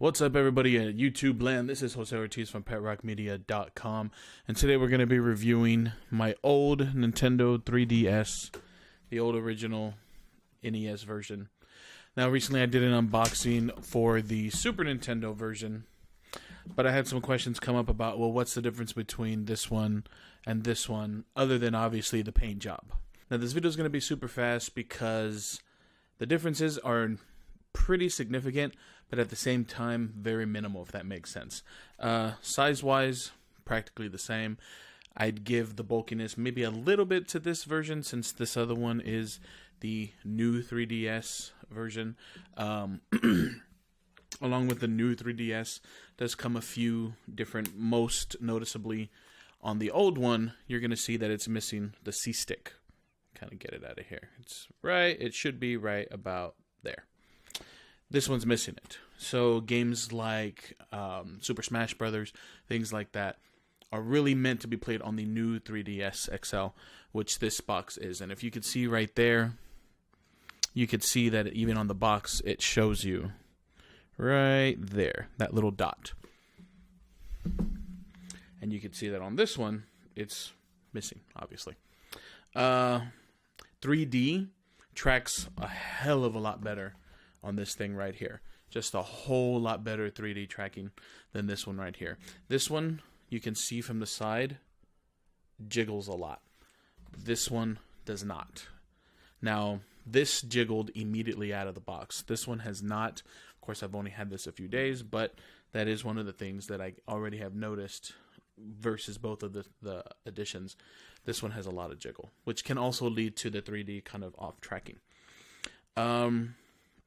What's up, everybody at YouTube land? This is Jose Ortiz from PetRockMedia.com, and today we're going to be reviewing my old Nintendo 3DS, the old original NES version. Now, recently I did an unboxing for the Super Nintendo version, but I had some questions come up about, well, what's the difference between this one and this one, other than obviously the paint job. Now, this video is going to be super fast because the differences are pretty significant, but at the same time very minimal, if that makes sense. Size wise, practically the same. I'd give the bulkiness maybe a little bit to this version, since this other one is the new 3DS version. Along with the new 3DS does come a few different, most noticeably on the old one, you're going to see that it's missing the C stick. Kind of get it out of here. It's right, it should be right about there. This one's missing it. So games like Super Smash Brothers, things like that, are really meant to be played on the new 3DS XL, which this box is. And if you could see right there, you could see that even on the box, it shows you right there, that little dot. And you can see that on this one, it's missing, obviously. 3D tracks a hell of a lot better on this thing right here. Just a whole lot better 3D tracking than this one right here. This one, you can see from the side, jiggles a lot. This one does not. Now, this jiggled immediately out of the box. This one has not. Of course, I've only had this a few days, but that is one of the things that I already have noticed versus both of the editions. This one has a lot of jiggle, which can also lead to the 3D kind of off tracking.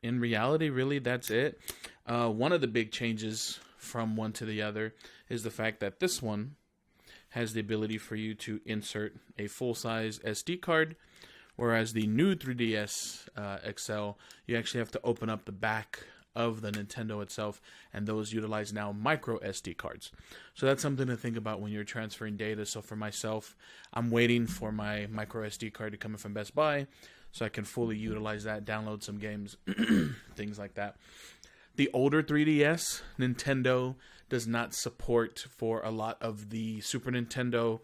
In reality, really, that's it. One of the big changes from one to the other is the fact that this one has the ability for you to insert a full-size SD card, whereas the new 3DS XL, you actually have to open up the back of the Nintendo itself, and those utilize now micro SD cards. So that's something to think about when you're transferring data. So for myself, I'm waiting for my micro SD card to come in from Best Buy so I can fully utilize that, download some games, things like that. The older 3DS, Nintendo does not support for a lot of the Super Nintendo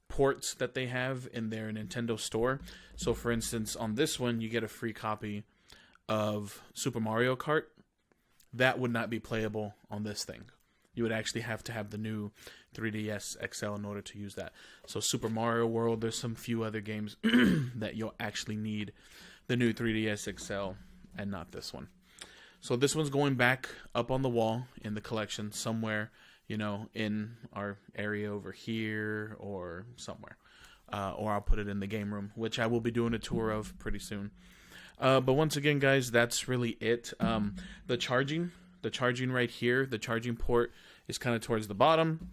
ports that they have in their Nintendo store. So for instance, on this one, you get a free copy of Super Mario Kart. That would not be playable on this thing. You would actually have to have the new 3DS XL in order to use that. So Super Mario World, there's some few other games that you'll actually need the new 3DS XL and not this one. So this one's going back up on the wall in the collection somewhere, you know, in our area over here or somewhere. Or I'll put it in the game room, which I will be doing a tour of pretty soon. But once again, guys, that's really it. The charging right here, the charging port is kind of towards the bottom,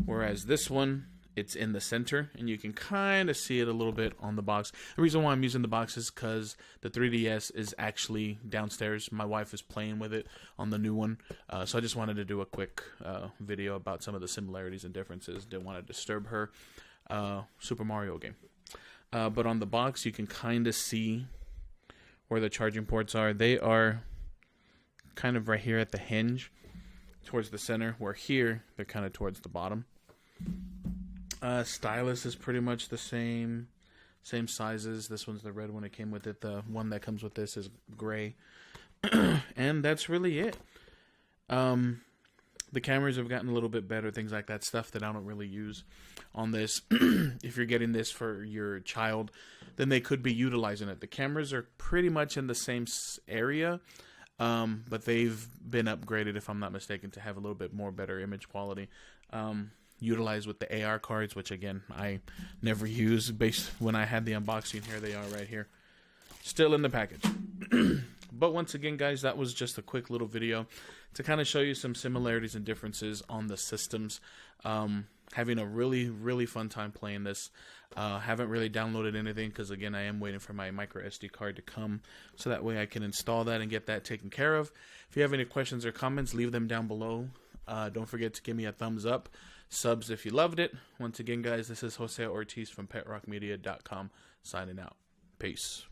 whereas this one, it's in the center, and you can kind of see it a little bit on the box. The reason why I'm using the box is because the 3DS is actually downstairs. My wife is playing with it on the new one, so I just wanted to do a quick video about some of the similarities and differences. Didn't want to disturb her Super Mario game. But on the box, you can kind of see where the charging ports are. They are kind of right here at the hinge towards the center, where here they're kind of towards the bottom. Stylus is pretty much the same sizes. This one's the red one that came with it. The one that comes with this is gray. And that's really it. The cameras have gotten a little bit better, things like that, stuff that I don't really use on this. If you're getting this for your child, then they could be utilizing it. The cameras are pretty much in the same area, but they've been upgraded, if I'm not mistaken, to have a little bit more better image quality. Utilized with the AR cards, which again, I never use. Based when I had the unboxing, here they are right here. Still in the package. But once again, guys, that was just a quick little video to kind of show you some similarities and differences on the systems. Having a really, really fun time playing this. Haven't really downloaded anything because, again, I am waiting for my micro SD card to come so that way I can install that and get that taken care of. If you have any questions or comments, leave them down below. Don't forget to give me a thumbs up. Subs if you loved it. Once again, guys, this is Jose Ortiz from PetRockMedia.com signing out. Peace.